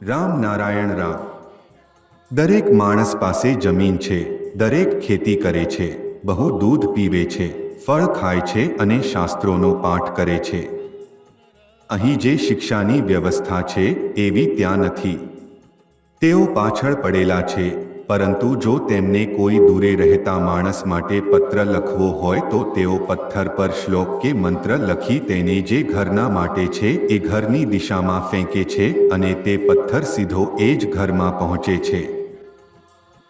રામ નારાયણ રામ. દરેક માણસ પાસે જમીન છે, દરેક ખેતી કરે છે, બહુ દૂધ પીવે છે, ફળ ખાય છે અને શાસ્ત્રોનો પાઠ કરે છે. અહીં જે શિક્ષાની વ્યવસ્થા છે એવી ત્યાં નથી. તેઓ પાછળ પડેલા છે, પરંતુ જો તેમને કોઈ દૂરે રહેતા માણસ માટે પત્ર લખવો હોય તો તેઓ પથ્થર પર શ્લોક કે મંત્ર લખી તેને જે ઘરના માટે છે એ ઘરની દિશામાં ફેંકે છે અને તે પથ્થર સીધો એ જ ઘરમાં પહોંચે છે.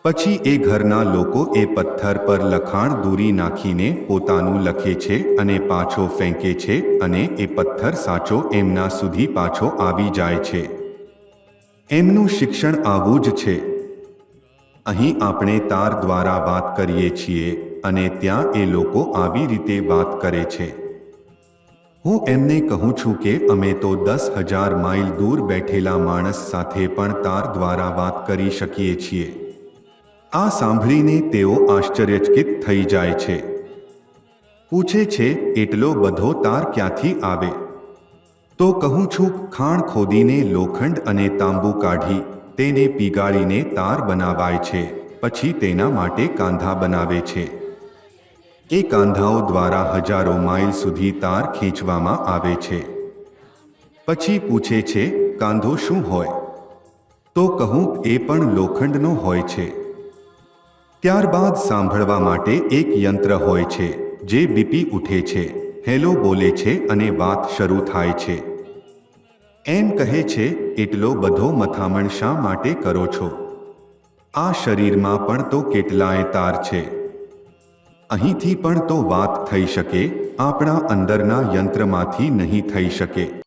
પછી એ ઘરના લોકો એ પથ્થર પર લખાણ દૂરી નાખીને પોતાનું લખે છે અને પાછો ફેંકે છે અને એ પથ્થર સાચો એમના સુધી પાછો આવી જાય છે. એમનું શિક્ષણ આવું જ છે. અહીં આપણે તાર દ્વારા વાત કરીએ છીએ અને ત્યાં એ લોકો આવી રીતે વાત કરે છે. હું એમને કહું છું કે અમે તો 10,000 માઇલ દૂર બેઠેલા માણસ સાથે પણ તાર દ્વારા વાત કરી શકીએ છીએ. આ સાંભળીને તેઓ આશ્ચર્યચકિત થઈ જાય છે. પૂછે છે, એટલો બધો તાર ક્યાંથી આવે? તો કહું છું, ખાણ ખોદીને લોખંડ અને તાંબુ કાઢી તેને પીગાળીને તાર બનાવાય છે, પછી તેના માટે કાંધા બનાવે છે. એ કાંધાઓ દ્વારા હજારો માઇલ સુધી તાર ખેંચવામાં આવે છે. પછી પૂછે છે, કાંધો શું હોય? તો કહું, એ પણ લોખંડનો હોય છે. ત્યારબાદ સાંભળવા માટે એક યંત્ર હોય છે જે બીપી ઉઠે છે, હેલો બોલે છે અને વાત શરૂ થાય છે. એમ કહે છે, એટલો બધો મથામણ શા માટે કરો છો? આ શરીરમાં પણ તો કેટલાય તાર છે. અહીંથી પણ તો વાત થઈ શકે, આપણા અંદરના યંત્રમાંથી નહીં થઈ શકે.